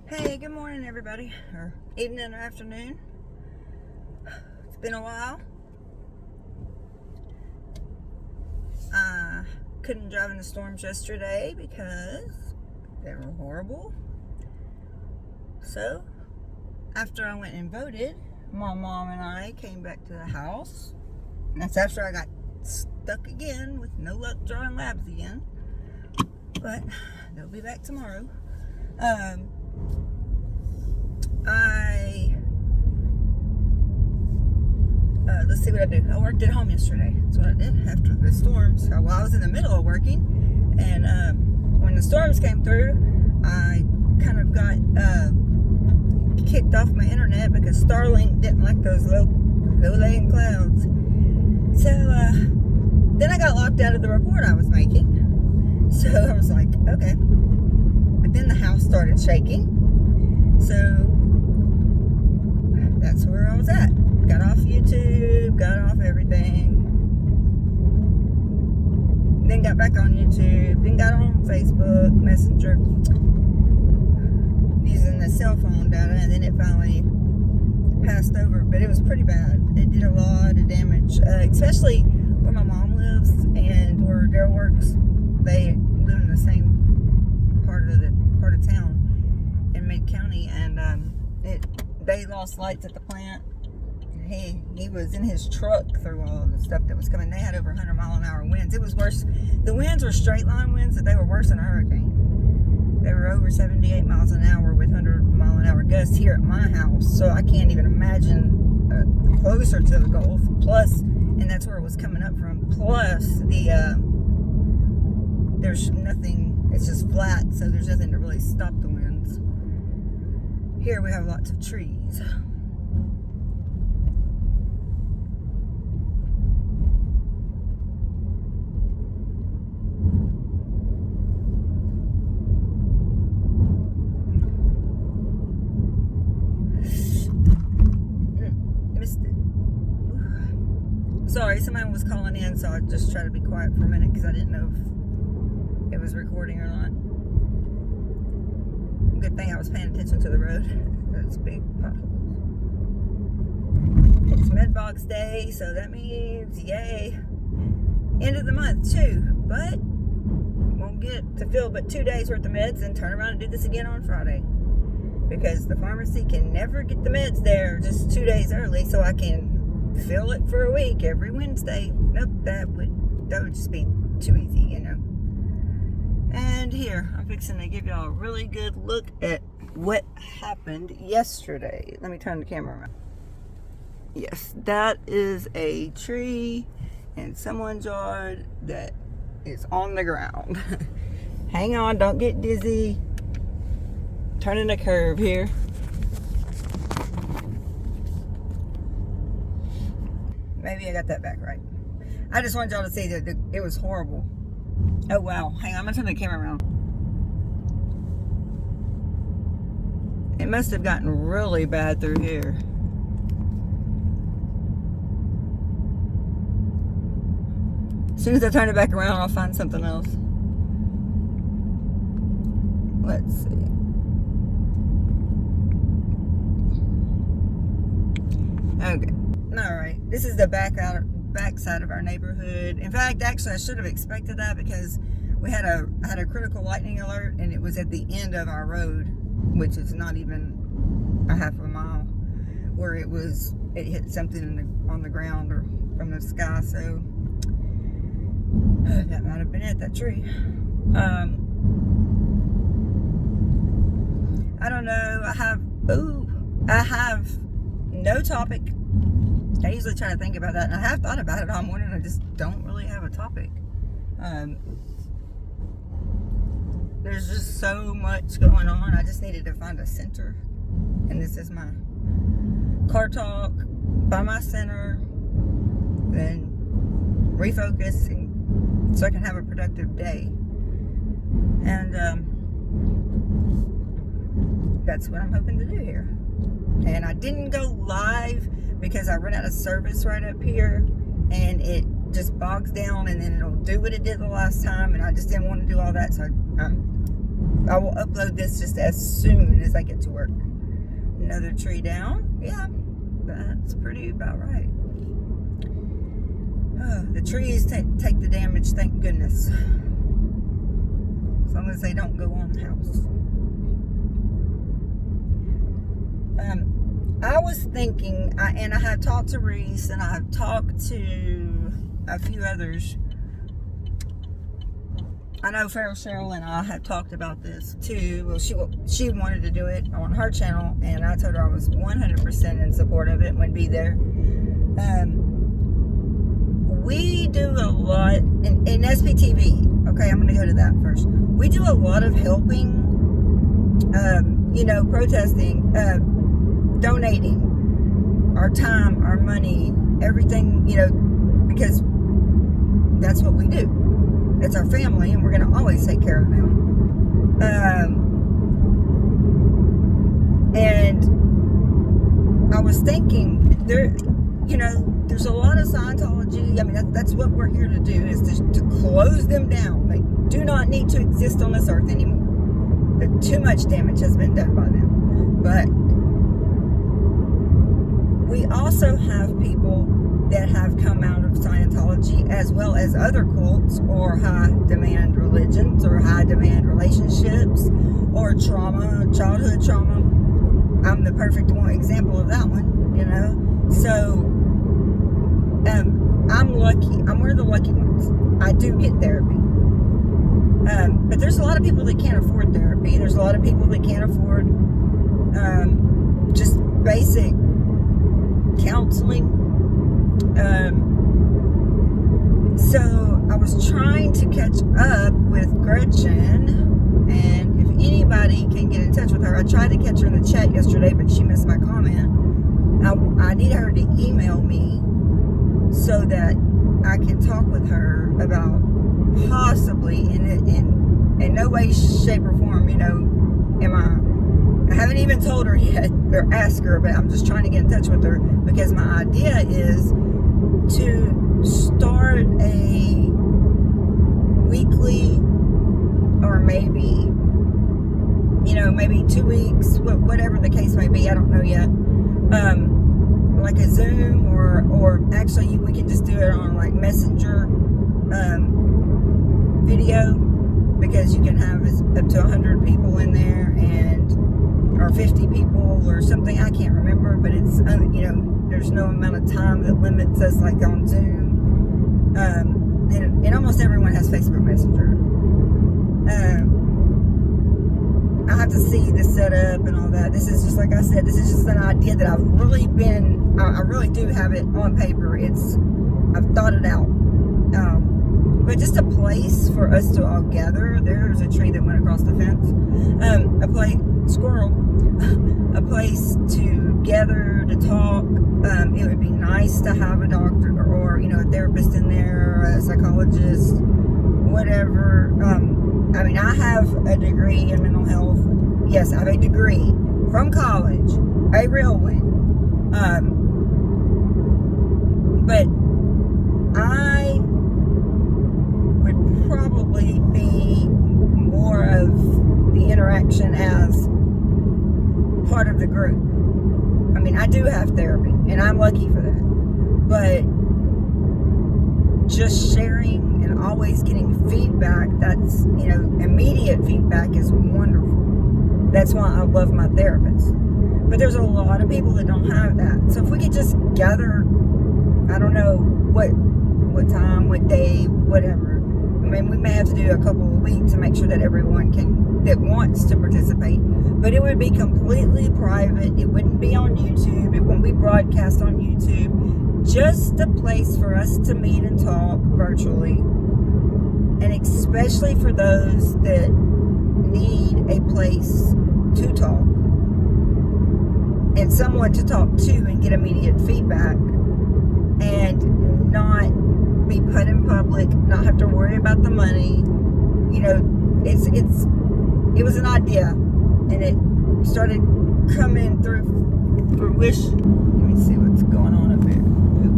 Hey, good morning, everybody, or evening or afternoon. It's been a while. I couldn't drive in the storms yesterday because they were horrible. So, after I went and voted, my mom and I came back to the house. And that's after I got stuck again with no luck drawing labs again. But they'll be back tomorrow. Let's see what I do. I worked at home yesterday. That's what I did after the storms. So while I was in the middle of working, and when the storms came through, I kind of got kicked off my internet because Starlink didn't like those low-laying clouds. So then I got locked out of the report I was making. So I was like, okay. But then the house started shaking. So that's where I was at. Got off YouTube, got off everything. Then got back on YouTube, then got on Facebook, Messenger, using the cell phone data, and then it finally passed over. But it was pretty bad. It did a lot of damage, especially where my mom lives and where Daryl works. They live in the same part of town in Mid County, and they lost lights at the plant. He was in his truck through all the stuff that was coming. They had over 100-mile-an-hour winds. It was worse. The winds were straight line winds, but they were worse than a hurricane. They were over 78 miles an hour with 100-mile-an-hour gusts here at my house. So I can't even imagine closer to the Gulf. Plus, and that's where it was coming up from. Plus, there's nothing. It's just flat, so there's nothing to really stop the winds. Here we have lots of trees. Sorry, someone was calling in, so I just tried to be quiet for a minute because I didn't know if it was recording or not. Good thing I was paying attention to the road. Those big potholes. It's Medbox Day, so that means, yay, end of the month too. But won't get to fill but 2 days worth of meds and turn around and do this again on Friday. Because the pharmacy can never get the meds there just 2 days early, so I can fill it for a week every Wednesday. Nope, that would just be too easy, you know. And here, I'm fixing to give y'all a really good look at what happened yesterday. Let me turn the camera around. Yes, that is a tree in someone's yard that is on the ground. Hang on, don't get dizzy. Turning a curve here. Maybe I got that back right. I just wanted y'all to see that it was horrible. Oh wow, hang on, I'm gonna turn the camera around. It must have gotten really bad through here. As soon as I turn it back around, I'll find something else. Let's see. Okay. Alright, this is the back side of our neighborhood. In fact, actually, I should have expected that because we had a critical lightning alert, and it was at the end of our road, which is not even a half a mile, where it hit something on the ground or from the sky. So that might have been it, that tree. I don't know. I have no topic. I usually try to think about that, and I have thought about it all morning. I just don't really have a topic. There's just so much going on. I just needed to find a center, and this is my car talk by my center, then refocus, and so I can have a productive day. And that's what I'm hoping to do here. And I didn't go live because I ran out of service right up here, and it just bogs down, and then it'll do what it did the last time, and I just didn't want to do all that, so I'm I will upload this just as soon as I get to work. Another tree down. Yeah, that's pretty about right. The trees take the damage, thank goodness. As long as they don't go on the house. I was thinking, and I have talked to Reese, and I have talked to a few others. I know Farrell Cheryl and I have talked about this too. Well, she wanted to do it on her channel, and I told her I was 100% in support of it and would be there. We do a lot in SPTV. Okay, I'm going to go to that first. We do a lot of helping, protesting, donating our time, our money, everything, because that's what we do. It's our family, and we're going to always take care of them. And I was thinking, there's a lot of Scientology. I mean, that's what we're here to do, is to close them down. They do not need to exist on this earth anymore. Too much damage has been done by them. But we also have people that have come out of Scientology, as well as other cults or high demand religions or high demand relationships or trauma, childhood trauma. I'm the perfect example of that one, So I'm lucky. I'm one of the lucky ones. I do get therapy. But there's a lot of people that can't afford therapy. There's a lot of people that can't afford just basic counseling. So I was trying to catch up with Gretchen, and if anybody can get in touch with her, I tried to catch her in the chat yesterday, but she missed my comment. I need her to email me so that I can talk with her about possibly in no way, shape, or form, I haven't even told her yet, or asked her, but I'm just trying to get in touch with her, because my idea is to start a weekly, or maybe 2 weeks, whatever the case may be, I don't know yet, like a Zoom, or actually we can just do it on like Messenger video, because you can have up to 100 people in there, or 50 people or something. I can't remember, but it's there's no amount of time that limits us, like on Zoom. And almost everyone has Facebook Messenger. I have to see the setup and all that. This is just, like I said, this is just an idea that I really do have it on paper. I've thought it out. But just a place for us to all gather. There's a tree that went across the fence. A place to gather, to talk. It would be nice to have a doctor or a therapist in there, or a psychologist, whatever. I have a degree in mental health. Yes, I have a degree from college, a real one. But I would probably be more of the interaction as part of the group. I do have therapy, and I'm lucky for that. But just sharing and always getting feedback, that's, immediate feedback is wonderful. That's why I love my therapist. But there's a lot of people that don't have that. So if we could just gather, I don't know what time, what day, whatever. We may have to do a couple of weeks to make sure that everyone that wants to participate. But it would be completely private. It wouldn't be on YouTube. It wouldn't be broadcast on YouTube. Just a place for us to meet and talk virtually. And especially for those that need a place to talk. And someone to talk to and get immediate feedback. And not be put in public, not have to worry about the money. It was an idea, and it started coming through fruition. Let me see what's going on up here.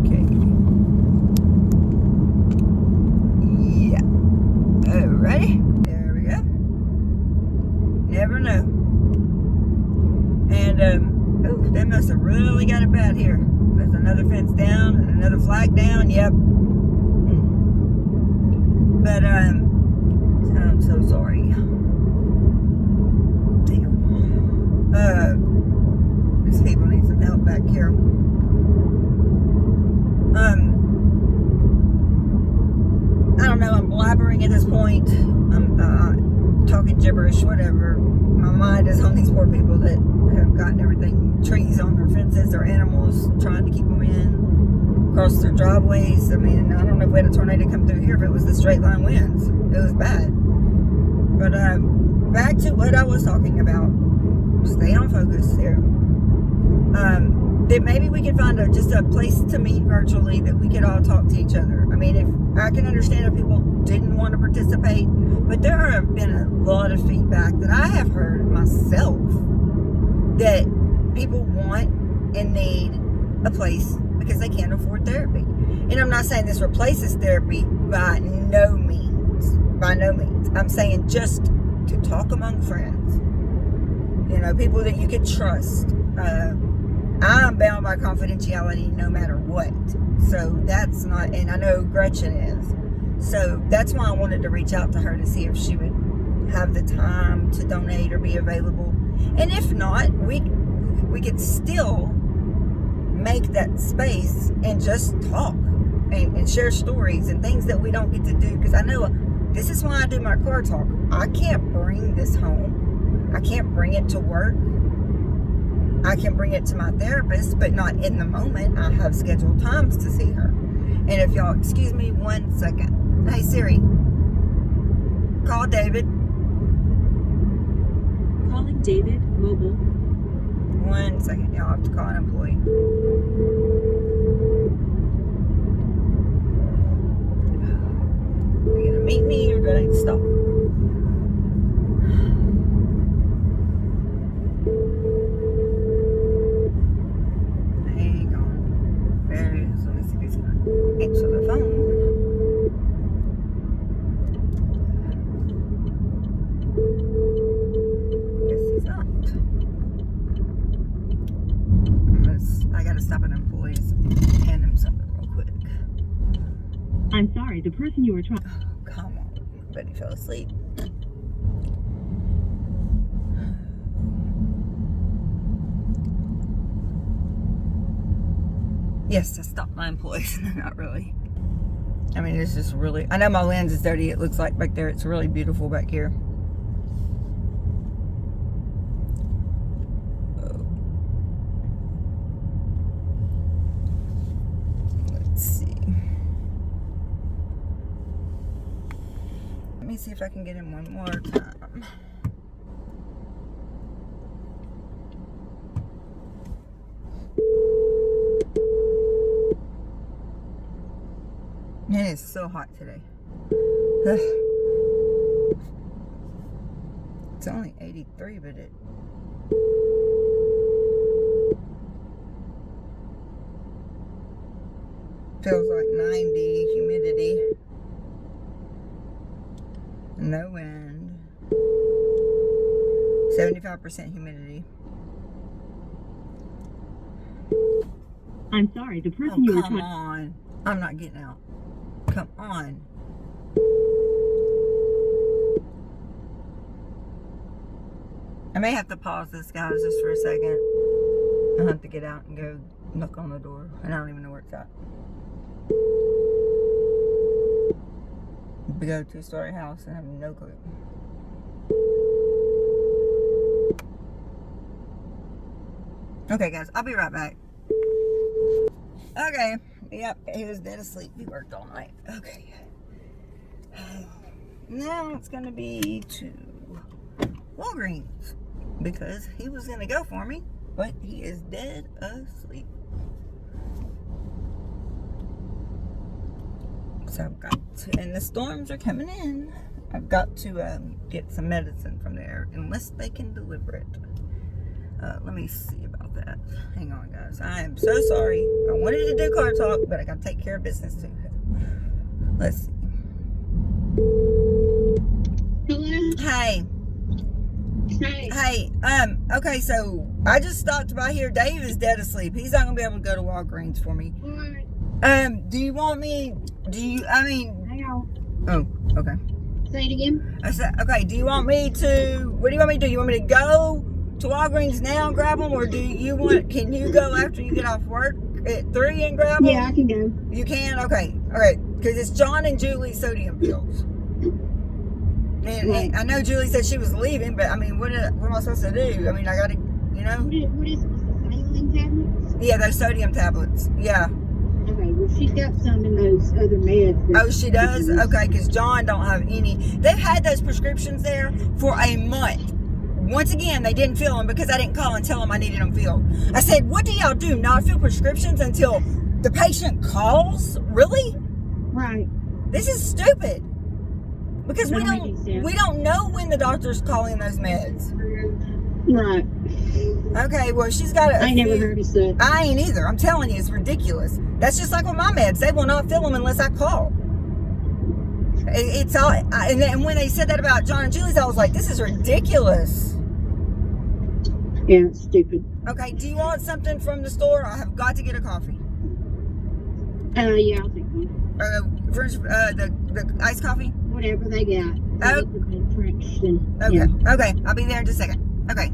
Okay. Yeah. Alrighty. There we go. never know. And, oh, they must have really got it bad here. There's another fence down and another flag down. Yep. But, I'm so sorry. These people need some help back here. I don't know, I'm blabbering at this point. I'm talking gibberish, whatever. My mind is on these poor people that have gotten everything, trees on their fences, their animals, trying to keep them in, across their driveways. I mean, I don't know if we had a tornado come through here, if it was the straight line winds. It was bad. But back to what I was talking about. Stay on focus here. That maybe we could find just a place to meet virtually that we could all talk to each other. I mean, if I can understand if people didn't want to participate, but there have been a lot of feedback that I have heard myself that people want and need a place because they can't afford therapy. And I'm not saying this replaces therapy by no means. By no means. I'm saying just to talk among friends. You know, people that you could trust. I'm bound by confidentiality no matter what. So that's not, and I know Gretchen is. So that's why I wanted to reach out to her to see if she would have the time to donate or be available. And if not, we could still make that space and just talk and share stories and things that we don't get to do. Because I know this is why I do my car talk. I can't bring this home. I can't bring it to work. I can bring it to my therapist, but not in the moment. I have scheduled times to see her. And if y'all excuse me 1 second. Hey Siri, call David. Calling David, mobile. 1 second, y'all have to call an employee. Are you gonna meet me or gonna stop? Answer the phone. Yes, he's not. I gotta stop an employee's and hand him something real quick. I'm sorry, the person you were trying. Oh, come on. Everybody fell asleep. Yes, I stopped my employees. Not really. I mean, it's just really... I know my lens is dirty. It looks like back there. It's really beautiful back here. Let's see. Let me see if I can get in one more time. It is so hot today. It's only 83, but it feels like 90, humidity, no wind, 75% humidity. I'm sorry, the person you were trying. Come on. I'm not getting out. Come on. I may have to pause this, guys, just for a second. I'll have to get out and go knock on the door. And I don't even know where it's at. Big old 2-story house and I have no clue. Okay, guys, I'll be right back. Okay. Yep, he was dead asleep. He worked all night. Okay. Now it's going to be to Walgreens because he was going to go for me, but he is dead asleep. So I've got to, and the storms are coming in. I've got to get some medicine from there unless they can deliver it. Let me see about that. Hang on, guys. I am so sorry. I wanted to do car talk, but I got to take care of business too. Let's see. Hello. Hey. Hey, okay, so I just stopped by here. Dave is dead asleep. He's not gonna be able to go to Walgreens for me. Do you want me? Hang on. Oh, okay. Say it again. I said, okay. Do you want me to? What do you want me to do? You want me to go to Walgreens now and grab them, or can you go after you get off work at 3 and grab them? Yeah, I can go. You can? Okay. All right. Because it's John and Julie's sodium pills. And I know Julie said she was leaving, but I mean, what am I supposed to do? I mean, I got to, What is it? The saline tablets? Yeah, those sodium tablets. Yeah. Okay, well, she's got some in those other meds. Oh, she does? Okay, because John don't have any. They've had those prescriptions there for a month. Once again, they didn't fill them because I didn't call and tell them I needed them filled. I said, what do y'all do? Not fill prescriptions until the patient calls? Really? Right. This is stupid. Because we That makes sense. don't know when the doctor's calling those meds. Right. Okay, well, she's got I never heard of such. I ain't either. I'm telling you, it's ridiculous. That's just like with my meds. They will not fill them unless I call. It's all, and when they said that about John and Julie's, I was like, this is ridiculous. Yeah, it's stupid. Okay, do you want something from the store? I have got to get a coffee. Yeah, I'll take one. The iced coffee? Whatever they got. Oh. French and, Okay. yeah. Okay, I'll be there in just a second. Okay,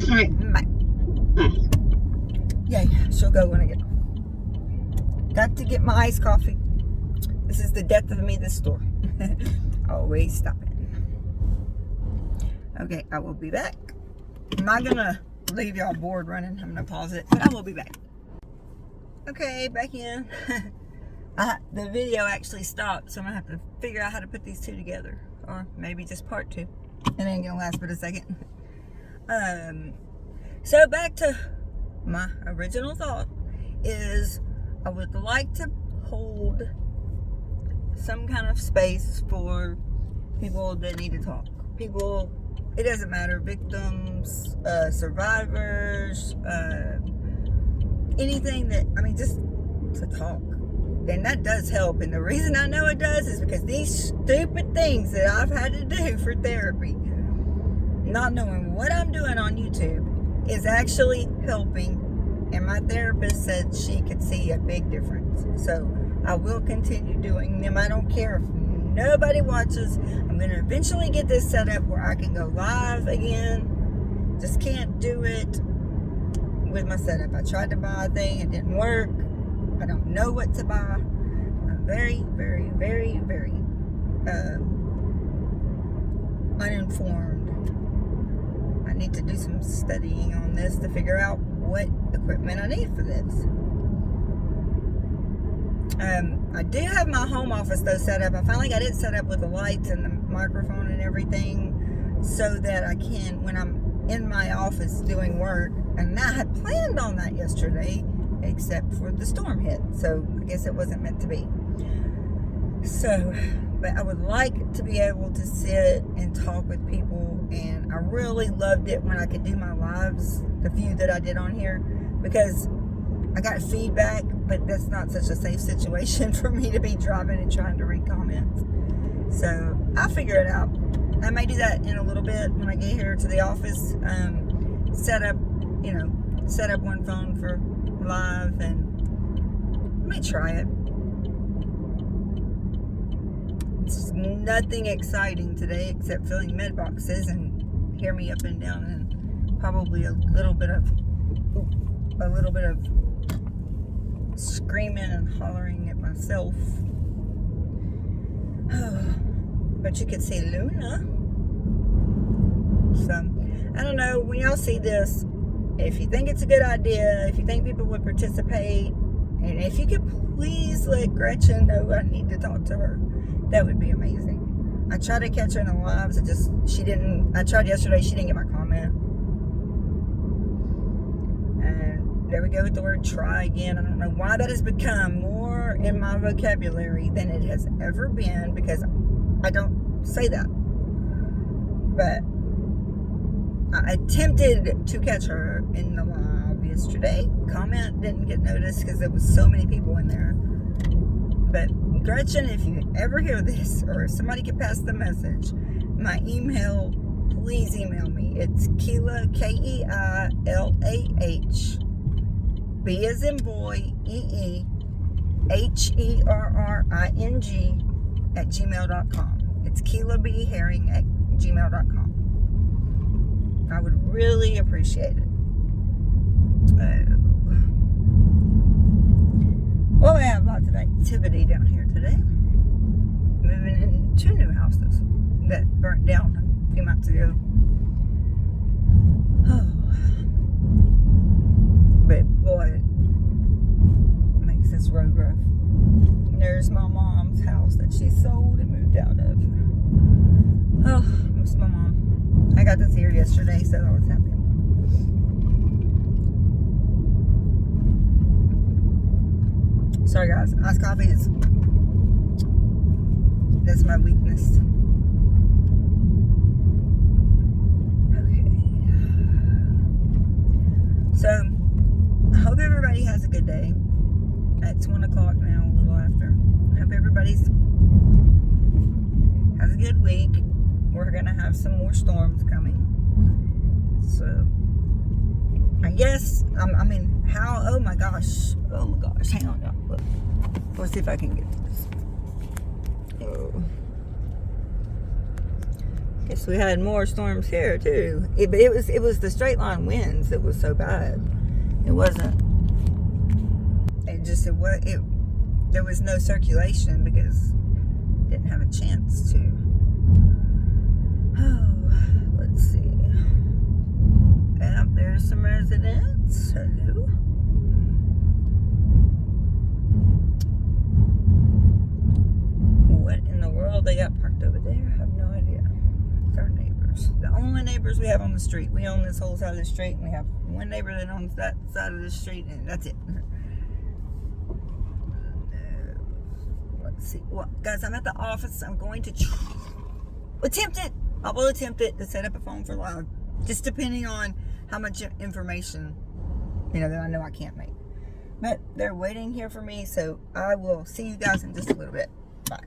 All right. bye. Bye. Yay, she'll go when I get. Got to get my iced coffee. This is the death of me, this store. Always stopping. Okay, I will be back. I'm not gonna leave y'all bored running. I'm gonna pause it, but I will be back. Okay, back in. The video actually stopped, so I'm gonna have to figure out how to put these two together, or maybe just part two. It ain't gonna last but a second. So back to my original thought is I would like to hold some kind of space for people that need to talk. People, it doesn't matter, victims, survivors, anything that, just to talk. And that does help. And the reason I know it does is because these stupid things that I've had to do for therapy, not knowing what I'm doing on YouTube, is actually helping. And my therapist said she could see a big difference. So I will continue doing them. I don't care if nobody watches. I'm going to eventually get this set up where I can go live again. Just can't do it with my setup. I tried to buy a thing. It didn't work. I don't know what to buy. I'm very, very, very, very uninformed. I need to do some studying on this to figure out what equipment I need for this. I do have my home office though set up. I finally got it set up with the lights and the microphone and everything so that I can, when I'm in my office doing work, and I had planned on that yesterday, except for the storm hit. So I guess it wasn't meant to be. So, but I would like to be able to sit and talk with people, and I really loved it when I could do my lives, the few that I did on here, because I got feedback, but that's not such a safe situation for me to be driving and trying to read comments. So I'll figure it out. I may do that in a little bit when I get here to the office. Set up one phone for live, and let me try it. It's nothing exciting today except filling med boxes and hear me up and down, and probably a little bit of screaming and hollering at myself. But you could see Luna. So I don't know, when y'all see this, if you think it's a good idea, if you think people would participate, and if you could please let Gretchen know I need to talk to her, that would be amazing. I tried to catch her in the lives, I tried yesterday, she didn't get my comment. And there we go with the word try again. I don't know why that has become more in my vocabulary than it has ever been, because I don't say that. But I attempted to catch her in the live yesterday. Comment didn't get noticed because there was so many people in there. But Gretchen, if you ever hear this, or if somebody could pass the message, my email please email me. It's Keilah, Keilah, B as in boy, HERRING @gmail.com. It's KeilahBHerring@gmail.com. I would really appreciate it. Well, we have lots of activity down here today. Moving in 2 new houses that burnt down a few months ago. Oh. But boy, it makes this road rough. There's my mom's house that she sold and moved out of. Oh, I miss my mom. I got to see her yesterday, so I was happy. Sorry guys, iced coffee that's my weakness. Okay. So, I hope everybody has a good day. It's 1 o'clock now, a little after. I hope everybody's has a good week. We're gonna have some more storms coming. So, I guess, oh my gosh, hang on, y'all. Look. Let's see if I can get this. Oh. Guess we had more storms here too. It was the straight line winds that was so bad. It wasn't. There was no circulation because it didn't have a chance to. Oh, let's see. Yep, there's some residents. Hello. What in the world they got parked over there? I have no idea. It's our neighbors. The only neighbors we have on the street. We own this whole side of the street, and we have one neighbor that owns that side of the street, and that's it. Let's see. Well, guys, I'm at the office. I'm going to attempt it. I will attempt it to set up a phone for loud, just depending on how much information, that I know I can't make. But they're waiting here for me, so I will see you guys in just a little bit. Bye.